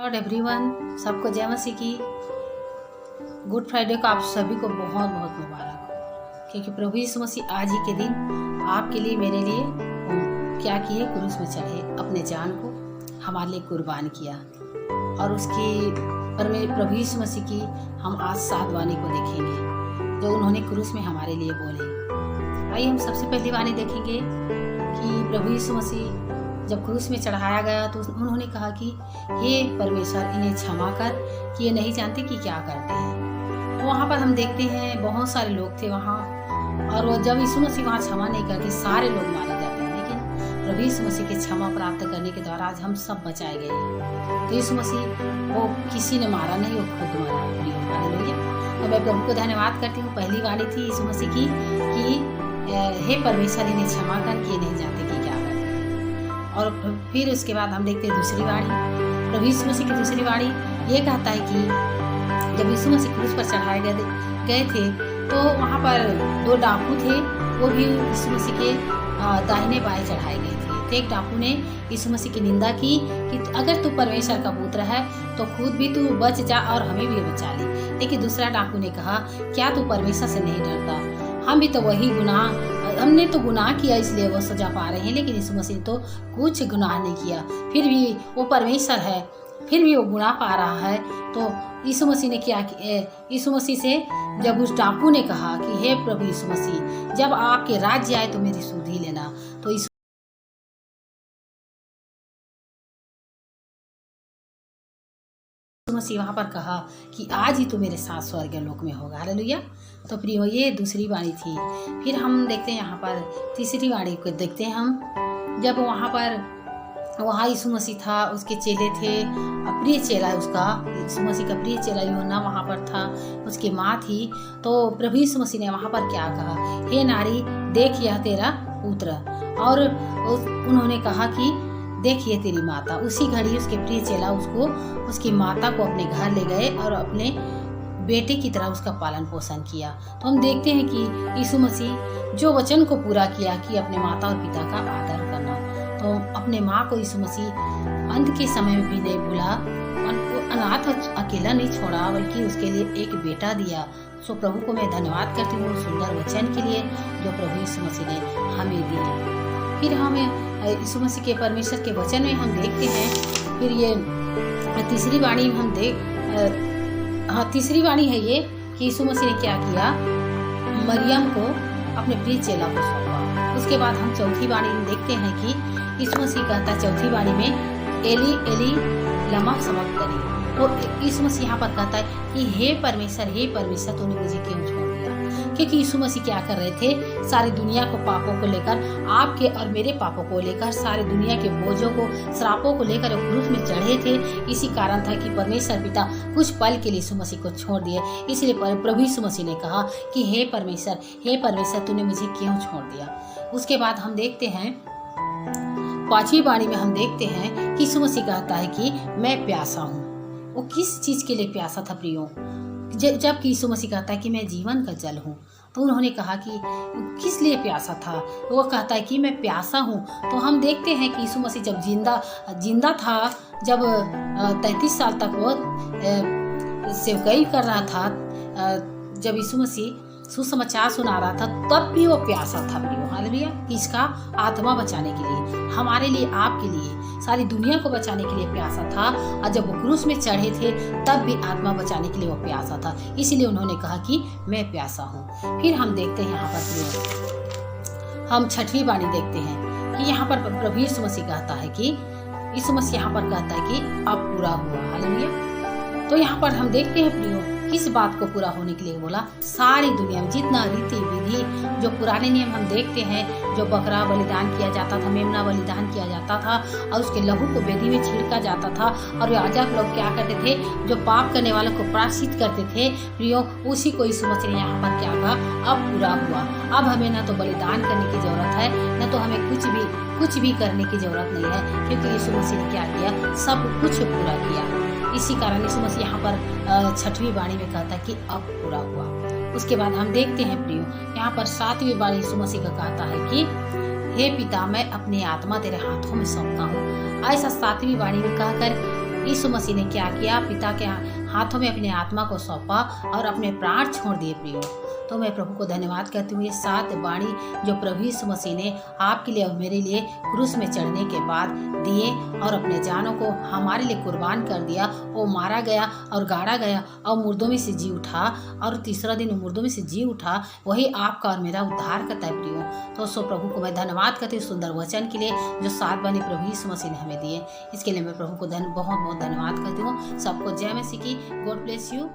Lord everyone, सबको जय मसीह की। गुड फ्राइडे को आप सभी को बहुत बहुत मुबारक हो, क्योंकि प्रभु यीशु मसीह आज ही के दिन आपके लिए मेरे लिए क्या किए, क्रूस में चढ़े, अपने जान को हमारे लिए कुर्बान किया। और उसकी प्रभु यीशु मसीह की हम आज 7 वाणी को देखेंगे जो उन्होंने क्रूस में हमारे लिए बोले। आइए हम सबसे पहली वाणी देखेंगे कि प्रभु यीशु मसीह जब क्रूस में चढ़ाया गया तो उन्होंने कहा कि हे परमेश्वर, इन्हें क्षमा कर कि ये नहीं जानते कि क्या करते हैं। तो वहाँ पर हम देखते हैं बहुत सारे लोग थे वहाँ, और वो जब यीशु मसीह वहाँ क्षमा नहीं करते सारे लोग मारे जाते हैं, लेकिन प्रभु यीशु मसीह के क्षमा प्राप्त करने के द्वारा आज हम सब बचाए गए। तो यीशु मसीह वो किसी ने मारा नहीं, वो खुद मारा। तो मैं प्रभु को धन्यवाद करती हूँ। पहली वाणी थी यीशु मसीह की कि हे परमेश्वर, इन्हें क्षमा कर कि ये नहीं जानते कि क्या करते हैं। और फिर उसके बाद हम देखते हैं दूसरी वाणी, प्रभु यीशु मसीह की दूसरी वाणी ये कहता है कि जब यीशु मसीह क्रूस पर चढ़ाए गए थे तो वहाँ पर 2 डाकू थे, वो भी यीशु मसीह के दाहिने बाएं चढ़ाए गए थे। तो एक डाकू ने यीशु मसीह की निंदा की कि अगर तू परमेश्वर का पुत्र है तो खुद भी तू बच जा और हमें भी बचा ले। लेकिन दूसरा डाकू ने कहा, क्या तू परमेश्वर से नहीं डरता? हम भी तो वही हमने तो गुनाह किया इसलिए वो सजा पा रहे हैं, लेकिन यीशु मसीह तो कुछ गुनाह नहीं किया, फिर भी वो परमेश्वर है, फिर भी वो गुनाह पा रहा है। तो यीशु मसीह ने क्या किया? यीशु मसीह से जब उस डाकू ने कहा कि हे प्रभु यीशु मसीह, जब आपके राज्य आए तो मेरी सुध ही लेना। तो यीशु मसीह वहाँ पर कहा कि आज ही तू मेरे साथ स्वर्ग लोक में होगा। हालेलुया। तो प्रियो, ये दूसरी वाणी थी। फिर हम देखते हैं यहाँ पर तीसरी वाणी को देखते हैं हम, जब वहाँ यीशु मसीह था, उसके चेले थे, प्रिय चेला उसका, यीशु मसीह का प्रिय चेला यूहन्ना वहाँ पर था, उसकी माँ थी। तो प्रभु यीशु मसीह ने वहाँ पर क्या कहा, हे नारी, देख यह तेरा पुत्र। और उन्होंने कहा कि देखिए तेरी माता। उसी घड़ी उसके प्रिय चेला उसकी माता को अपने घर ले गए और अपने बेटे की तरह उसका पालन पोषण किया। तो हम देखते हैं कि यीशु मसीह जो वचन को पूरा किया कि अपने माता और पिता का आदर करना, तो अपने माँ को यीशु मसीह अंत के समय में भी नहीं भूला, अनाथ अकेला नहीं छोड़ा, बल्कि उसके लिए एक बेटा दिया। सो प्रभु को मैं धन्यवाद करती हूँ सुंदर वचन के लिए जो प्रभु यीशु मसीह ने हमें दी। फिर हमें यीशु मसीह के परमेश्वर के वचन में हम देखते हैं। फिर ये तीसरी वाणी हम तीसरी वाणी है ये कि यीशु मसीह ने क्या किया, मरियम को अपने प्रिय चेला को सौंपा। उसके बाद हम चौथी वाणी में देखते हैं कि यीशु मसीह कहता है चौथी वाणी में, एली एली लमा सबक्तनी। तो यीशु मसीह यहाँ पर कहता है कि हे परमेश्वर तूने मुझे क्यों छोड़ दिया? क्योंकि यीशु मसीह क्या कर रहे थे, सारी दुनिया को पापों को लेकर, आपके और मेरे पापों को लेकर, सारी दुनिया के बोझों को, श्रापों को लेकर क्रूस में चढ़े थे। इसी कारण था कि परमेश्वर पिता कुछ पल के लिए यीशु मसीह को छोड़ दिए। इसलिए प्रभु यीशु मसीह ने कहा कि हे परमेश्वर तूने मुझे क्यों छोड़ दिया? उसके बाद हम देखते हैं 5वीं वाणी में हम देखते हैं कि यीशु मसीह कहता है कि मैं प्यासा हूँ। वो किस चीज के लिए प्यासा था प्रियो? जबकि यीशु मसीह कहता है कि मैं जीवन का जल हूँ। तो उन्होंने कहा कि किस लिए प्यासा था? वो कहता है कि मैं प्यासा हूँ। तो हम देखते हैं कि यीशु मसीह जब जिंदा था, जब 33 साल तक वो सेवकाई कर रहा था, जब यीशु मसीह सुसमाचार सुना रहा था, तब भी वो प्यासा था प्रियो। हालेलुया। किसका? आत्मा बचाने के लिए, हमारे लिए, आपके लिए, सारी दुनिया को बचाने के लिए प्यासा था। और जब वो क्रूस में चढ़े थे तब भी आत्मा बचाने के लिए वो प्यासा था। इसीलिए उन्होंने कहा कि मैं प्यासा हूँ। फिर हम देखते हैं यहाँ पर हम 6वीं वाणी देखते हैं कि यहाँ पर प्रभु यीशु मसीह कहता है कि यीशु मसीह यहाँ पर कहता है कि अब पूरा हुआ। हालेलुया। तो यहाँ पर हम देखते हैं प्रियो किस बात को पूरा होने के लिए बोला, सारी दुनिया में जितना रीति विधि, जो पुराने नियम हम देखते हैं, जो बकरा बलिदान किया जाता था, मेमना बलिदान किया जाता था, और उसके लहू को वेदी में छिड़का जाता था, और याजक लोग क्या करते थे, जो पाप करने वालों को प्रायश्चित करते थे प्रियो, उसी को यीशु मसीह ने यहाँ पर क्या कहा, अब पूरा हुआ। अब हमें न तो बलिदान करने की जरूरत है, न तो हमें कुछ भी करने की जरूरत नहीं है, क्योंकि यीशु मसीह ने क्या किया, सब कुछ पूरा किया। इसी कारण यीशु मसीह यहाँ पर 6वीं वाणी में कहता है कि अब पूरा हुआ। उसके बाद हम देखते हैं प्रियो, यहाँ पर 7वीं वाणी यीशु मसीह का कहता है कि हे पिता, मैं अपनी आत्मा तेरे हाथों में सौंपता हूँ। ऐसा 7वीं वाणी में कहकर यीशु मसीह ने क्या किया, पिता के हाथों में अपने आत्मा को सौंपा और अपने प्राण छोड़ दिए प्रियो। तो मैं प्रभु को धन्यवाद करती हूँ, ये 7 वाणी जो प्रभु यीशु मसीह ने आपके लिए और मेरे लिए क्रूस में चढ़ने के बाद दिए और अपने जानों को हमारे लिए कुर्बान कर दिया। वो मारा गया और गाड़ा गया और मुर्दों में से जी उठा और तीसरा दिन मुर्दों में से जी उठा। वही आपका और मेरा उद्धार करता है प्रियो। तो सो प्रभु को मैं धन्यवाद करती हूँ सुंदर वचन के लिए जो 7 वाणी प्रभु यीशु मसीह ने हमें दिए। इसके लिए मैं प्रभु को बहुत बहुत धन्यवाद करती हूँ। सबको जय मसीह की। God bless you.